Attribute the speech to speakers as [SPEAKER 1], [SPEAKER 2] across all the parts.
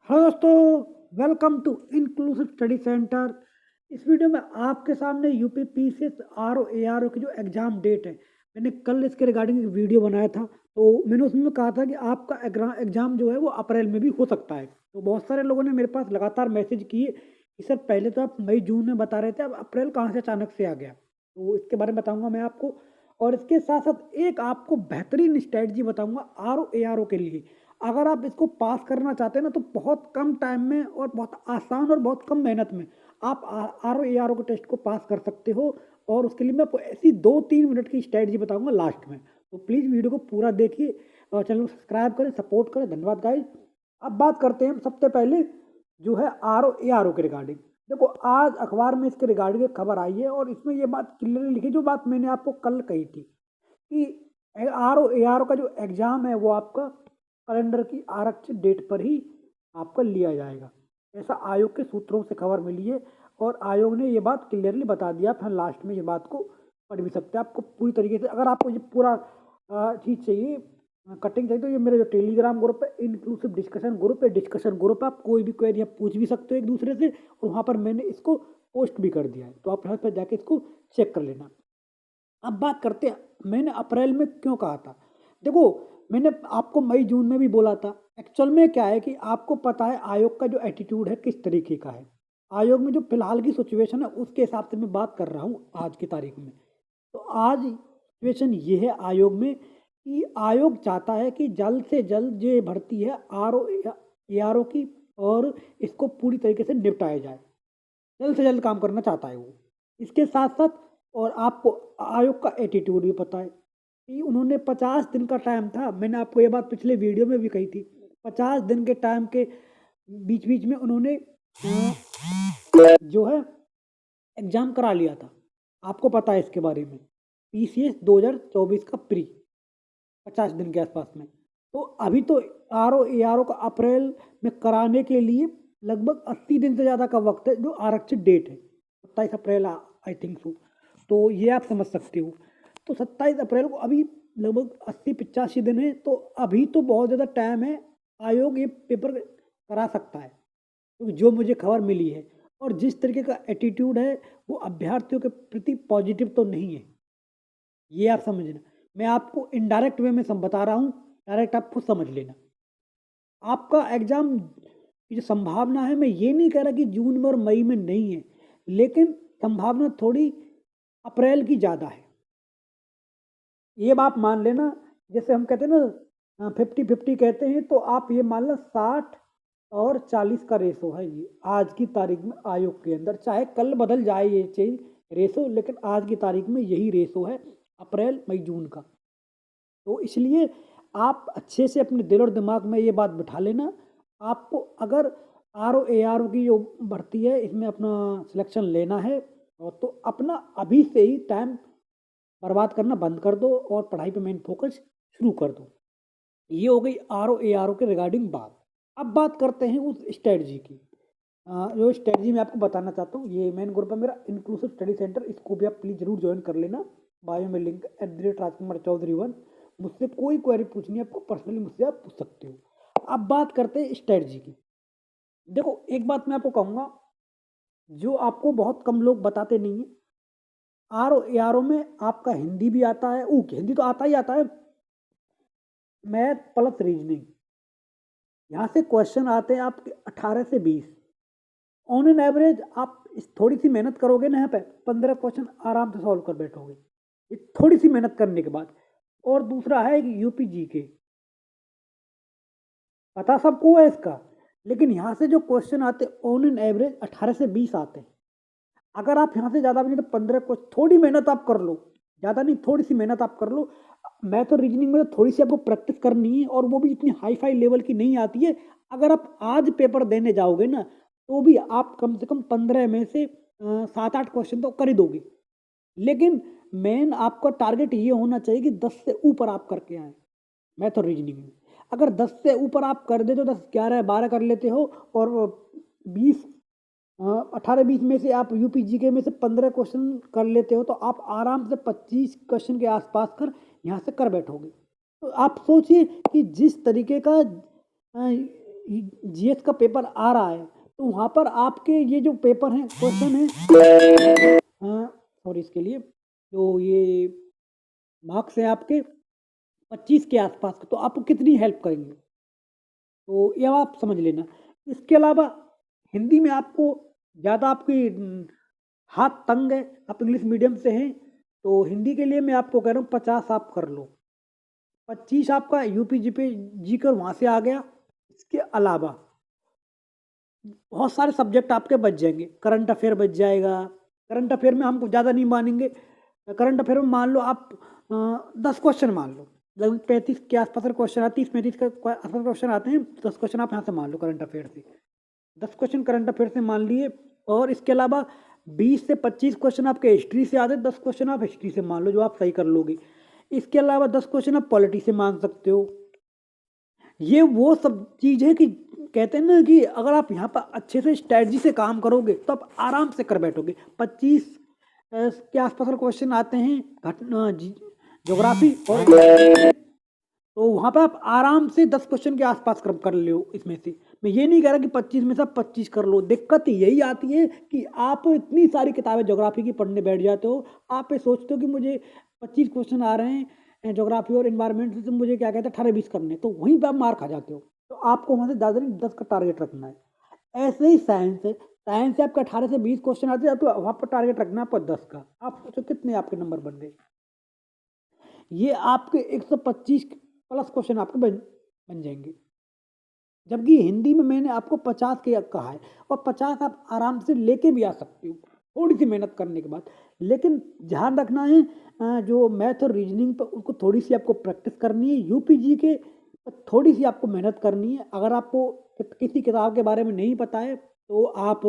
[SPEAKER 1] Hello दोस्तों, welcome to inclusive study centre. इस video में आपके सामने यूपी पीसीएस आरओ एआरओ की जो एग्ज़ाम डेट है, मैंने कल इसके रिगार्डिंग एक वीडियो बनाया था। तो मैंने उसमें कहा था कि आपका एग्ज़ाम जो है वो अप्रैल में भी हो सकता है। तो बहुत सारे लोगों ने मेरे पास लगातार मैसेज किए कि सर पहले तो आप मई जून में बता रहे थे, अब अप्रैल कहाँ से अचानक से आ गया। तो इसके बारे में बताऊँगा मैं आपको, और इसके साथ साथ एक आपको बेहतरीन स्ट्रैटेजी बताऊँगा आरओ एआरओ के लिए। अगर आप इसको पास करना चाहते हैं ना, तो बहुत कम टाइम में और बहुत आसान और बहुत कम मेहनत में आप R O A R O के टेस्ट को पास कर सकते हो। और उसके लिए मैं आपको ऐसी 2-3 मिनट की स्ट्रैटेजी बताऊंगा लास्ट में। तो प्लीज़ वीडियो को पूरा देखिए और चैनल को सब्सक्राइब करें, सपोर्ट करें। धन्यवाद गाइज। अब बात करते हैं सबसे पहले जो है R O A R O के रिगार्डिंग। देखो, आज अखबार में इसके रिगार्डिंग एक खबर आई है और इसमें ये बात क्लियरली लिखी, जो बात मैंने आपको कल कही थी कि R O A R O का जो एग्ज़ाम है वो आपका कैलेंडर की आरक्षित डेट पर ही आपका लिया जाएगा। ऐसा आयोग के सूत्रों से खबर मिली है और आयोग ने ये बात क्लियरली बता दिया। फिर लास्ट में ये बात को पढ़ भी सकते हैं। आपको पूरी तरीके से, अगर आपको ये पूरा चीज़ चाहिए, कटिंग चाहिए, तो ये मेरा जो टेलीग्राम ग्रुप है, इंक्लूसिव डिस्कशन ग्रुप है, आप कोई भी क्वेरी आप पूछ भी सकते हो एक दूसरे से, और वहाँ पर मैंने इसको पोस्ट भी कर दिया है। तो आप यहाँ पर जाके इसको चेक कर लेना। अब बात करते हैं, मैंने अप्रैल में क्यों कहा था। देखो, मैंने आपको मई जून में भी बोला था। एक्चुअल में क्या है कि आपको पता है आयोग का जो एटीट्यूड है किस तरीके का है। आयोग में जो फिलहाल की सिचुएशन है उसके हिसाब से मैं बात कर रहा हूँ आज की तारीख में। तो आज सिचुएशन ये है आयोग में कि आयोग चाहता है कि जल्द से जल्द जो ये भर्ती है R O A R O की, और इसको पूरी तरीके से निपटाया जाए। जल्द से जल्द काम करना चाहता है वो। इसके साथ साथ, और आपको आयोग का एटीट्यूड भी पता है कि उन्होंने 50 दिन का टाइम था। मैंने आपको ये बात पिछले वीडियो में भी कही थी। 50 दिन के टाइम के बीच बीच में उन्होंने जो है एग्जाम करा लिया था। आपको पता है इसके बारे में, पीसीएस 2024 का प्री 50 दिन के आसपास में। तो अभी तो R O A R O का अप्रैल में कराने के लिए लगभग 80 दिन से ज़्यादा का वक्त है, जो आरक्षित डेट है 27 अप्रैल, आई थिंक सो। तो ये आप समझ सकते हो। तो 27 अप्रैल को अभी लगभग 80-85 दिन है, तो अभी तो बहुत ज़्यादा टाइम है। आयोग ये पेपर करा सकता है, क्योंकि जो मुझे खबर मिली है और जिस तरीके का एटीट्यूड है, वो अभ्यर्थियों के प्रति पॉजिटिव तो नहीं है। ये आप समझना। मैं आपको इनडायरेक्ट वे में सब बता रहा हूँ, डायरेक्ट आप खुद समझ लेना। आपका एग्ज़ाम की जो संभावना है, मैं ये नहीं कह रहा कि जून में और मई में नहीं है, लेकिन संभावना थोड़ी अप्रैल की ज़्यादा है। ये बात मान लेना। जैसे हम कहते हैं ना, 50-50 कहते हैं, तो आप ये मान लो 60 और 40 का रेशो है ये आज की तारीख में आयोग के अंदर। चाहे कल बदल जाए ये चीज रेशो, लेकिन आज की तारीख में यही रेशो है अप्रैल मई जून का। तो इसलिए आप अच्छे से अपने दिल और दिमाग में ये बात बिठा लेना। आपको अगर R O A R O की जो भर्ती है इसमें अपना सिलेक्शन लेना है, और तो अपना अभी से ही टाइम बर्बाद करना बंद कर दो और पढ़ाई पे मेन फोकस शुरू कर दो। ये हो गई R O A R O के रिगार्डिंग बात। अब बात करते हैं उस स्ट्रेटजी की। जो स्ट्रेटजी मैं आपको बताना चाहता हूँ, ये मेन ग्रुप है मेरा इंक्लूसिव स्टडी सेंटर, इसको भी आप प्लीज़ जरूर ज्वाइन कर लेना। बायो में लिंक @राजकुमार चौधरी 1। मुझसे कोई क्वेरी पूछनी है आपको, पर्सनली मुझसे आप पूछ सकते हो। अब बात करते हैं स्ट्रेटजी की। देखो, एक बात मैं आपको कहूँगा जो आपको बहुत कम लोग बताते नहीं है। R O A R O में आपका हिंदी भी आता है, हिंदी तो आता ही आता है, मैथ प्लस रीजनिंग। यहाँ से क्वेश्चन आते हैं आपके 18 से 20। ऑन एन एवरेज आप थोड़ी सी मेहनत करोगे ना, यहाँ पे 15 क्वेश्चन आराम से सॉल्व कर बैठोगे, ये थोड़ी सी मेहनत करने के बाद। और दूसरा है कि यूपी जी के, पता सबको है इसका, लेकिन यहाँ से जो क्वेश्चन आते हैं ऑन एन एवरेज 18 से 20 आते हैं। अगर आप यहाँ से ज़्यादा भी नहीं तो 15 को, थोड़ी मेहनत आप कर लो, ज़्यादा नहीं थोड़ी सी मेहनत आप कर लो। मैथ और रीजनिंग में तो थोड़ी सी आपको प्रैक्टिस करनी है, और वो भी इतनी हाई फाई लेवल की नहीं आती है। अगर आप आज पेपर देने जाओगे ना, तो भी आप कम से कम 15 में से 7-8 क्वेश्चन तो कर ही दोगे। लेकिन मेन आपका टारगेट ये होना चाहिए कि 10 से ऊपर आप करके आए मैथ और रीजनिंग में। अगर 10 से ऊपर आप कर देते हो, 10 11 12 कर लेते हो, और 20 18-20 में से आप यूपी जीके में से 15 क्वेश्चन कर लेते हो, तो आप आराम से 25 क्वेश्चन के आसपास कर यहाँ से कर बैठोगे। तो आप सोचिए कि जिस तरीके का जीएस का पेपर आ रहा है तो वहाँ पर आपके ये जो पेपर हैं क्वेश्चन है सॉरी इसके लिए जो ये मार्क्स है आपके 25 के आसपास तो आपको कितनी हेल्प करेंगे तो ये आप समझ लेना। इसके अलावा हिंदी में आपको ज़्यादा आपकी हाथ तंग है, आप इंग्लिश मीडियम से हैं तो हिंदी के लिए मैं आपको कह रहा हूँ 50 आप कर लो, 25 आपका यूपी जीपी जी कर वहाँ से आ गया। इसके अलावा बहुत सारे सब्जेक्ट आपके बच जाएंगे, करंट अफेयर बच जाएगा। करंट अफेयर में हमको ज़्यादा नहीं मानेंगे, करंट अफेयर में मान लो आप 10 क्वेश्चन मान लो, लगभग 35 के आसपास क्वेश्चन आते हैं, 30-35 के आसपास क्वेश्चन आते हैं, 10 क्वेश्चन आप यहाँ से मान लो करंट अफेयर से, 10 क्वेश्चन करंट अफेयर से मान लिए। और इसके अलावा 20 से 25 क्वेश्चन आपके हिस्ट्री से आते हैं, 10 क्वेश्चन आप हिस्ट्री से मान लो जो आप सही कर लोगे। इसके अलावा 10 क्वेश्चन आप पॉलिटी से मान सकते हो। ये वो सब चीज़ है कि कहते हैं ना कि अगर आप यहाँ पर अच्छे से स्ट्रैटेजी से काम करोगे तो आप आराम से कर बैठोगे। 25 के आसपास क्वेश्चन आते हैं घटना ज्योग्राफी और तो वहाँ पर आप आराम से 10 क्वेश्चन के आसपास कर लो इसमें से। मैं ये नहीं कह रहा कि 25 में से 25 कर लो, दिक्कत यही आती है कि आप इतनी सारी किताबें ज्योग्राफी की पढ़ने बैठ जाते हो, आप ये सोचते हो कि मुझे 25 क्वेश्चन आ रहे हैं ज्योग्राफी और इन्वायरमेंट से, तो मुझे क्या कहते हैं 18-20 करने, तो वहीं पर आप मार खा जाते हो। तो आपको वहाँ से ज़्यादा नहीं 10 का टारगेट रखना है। ऐसे ही साइंस है, साइंस से आपका 18 से 20 क्वेश्चन आते हैं तो वहाँ पर टारगेट रखना है आपको 10 का। आप सोचो कितने आपके नंबर बन गए, ये आपके 125 प्लस क्वेश्चन आपके बन जाएंगे। जबकि हिंदी में मैंने आपको 50 के कहा है और 50 आप आराम से लेके भी आ सकते हो थोड़ी सी मेहनत करने के बाद। लेकिन ध्यान रखना है जो मैथ और रीजनिंग पर उसको थोड़ी सी आपको प्रैक्टिस करनी है, यूपीजी के थोड़ी सी आपको मेहनत करनी है। अगर आपको किसी किताब के बारे में नहीं पता है तो आप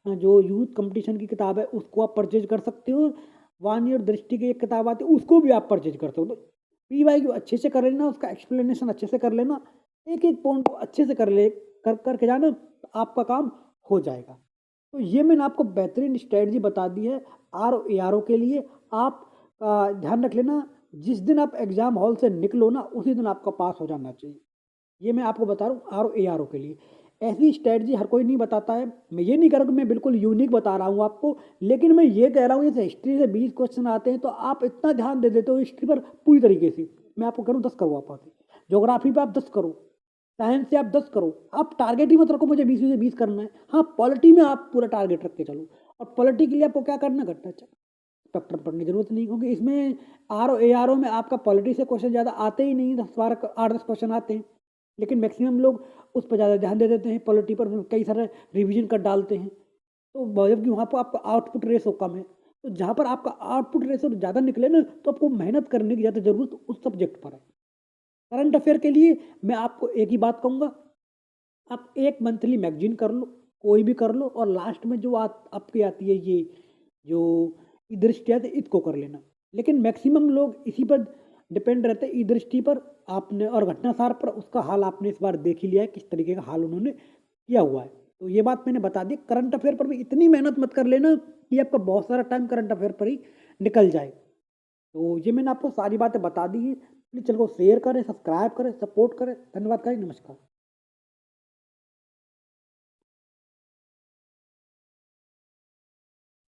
[SPEAKER 1] जो यूथ कंपटीशन की किताब है उसको आप परचेज कर सकते हो। वाणी और दृष्टि की एक किताब आती है उसको भी आप परचेज कर सकते हो। तो PY अच्छे से कर लेना, उसका एक्सप्लेनेशन अच्छे से कर लेना, एक एक पॉइंट को अच्छे से करके जाना, तो आपका काम हो जाएगा। तो ये मैंने आपको बेहतरीन स्ट्रेटजी बता दी है RO के लिए। आप ध्यान रख लेना, जिस दिन आप एग्जाम हॉल से निकलो ना उसी दिन आपका पास हो जाना चाहिए। ये मैं आपको बता रहा हूँ RO के लिए। ऐसी स्ट्रेटजी हर कोई नहीं बताता है। मैं ये नहीं कह रहा कि मैं बिल्कुल यूनिक बता रहा हूँ आपको, लेकिन मैं ये कह रहा हूँ जैसे हिस्ट्री से 20 क्वेश्चन आते हैं तो आप इतना ध्यान दे देते हो हिस्ट्री पर पूरी तरीके से। मैं आपको करूँ 10 करो आप, ज्योग्राफी पर आप 10 करो, साइंस से आप 10 करो। आप टारगेट ही मत रखो मुझे 20 में से 20 करना है। हाँ, पॉलिटी में आप पूरा टारगेट रख के चलो, और पॉलिटी के लिए आपको क्या करना घटना चैप्टर पढ़ने की जरूरत नहीं, क्योंकि इसमें RO में आपका पॉलिटी से क्वेश्चन ज़्यादा आते ही नहीं, 10-12 8-10 क्वेश्चन आते हैं। लेकिन मैक्सिमम लोग उस पर ज़्यादा ध्यान दे देते हैं, पॉलिटी पर कई सारे रिवीजन कर डालते हैं, तो जबकि वहाँ पर आपका आउटपुट रेशो कम है। तो जहाँ पर आपका आउटपुट रेशो ज़्यादा निकले ना तो आपको मेहनत करने की ज़्यादा ज़रूरत उस सब्जेक्ट पर है। करंट अफेयर के लिए मैं आपको एक ही बात कहूँगा, आप एक मंथली मैगजीन कर लो, कोई भी कर लो, और लास्ट में जो आपकी आती है ये जो ई दृष्टि है इसको कर लेना। लेकिन मैक्सिमम लोग इसी पर डिपेंड रहते हैं, ई दृष्टि पर आपने और घटनासार पर। उसका हाल आपने इस बार देख ही लिया है किस तरीके का हाल उन्होंने किया हुआ है, तो ये बात मैंने बता दी। करंट अफेयर पर भी इतनी मेहनत मत कर लेना कि आपका बहुत सारा टाइम करंट अफेयर पर ही निकल जाए। तो ये मैंने आपको सारी बातें बता दी हैं। प्लीज़ चलो शेयर करें, सब्सक्राइब करें, सपोर्ट करें। धन्यवाद, नमस्कार।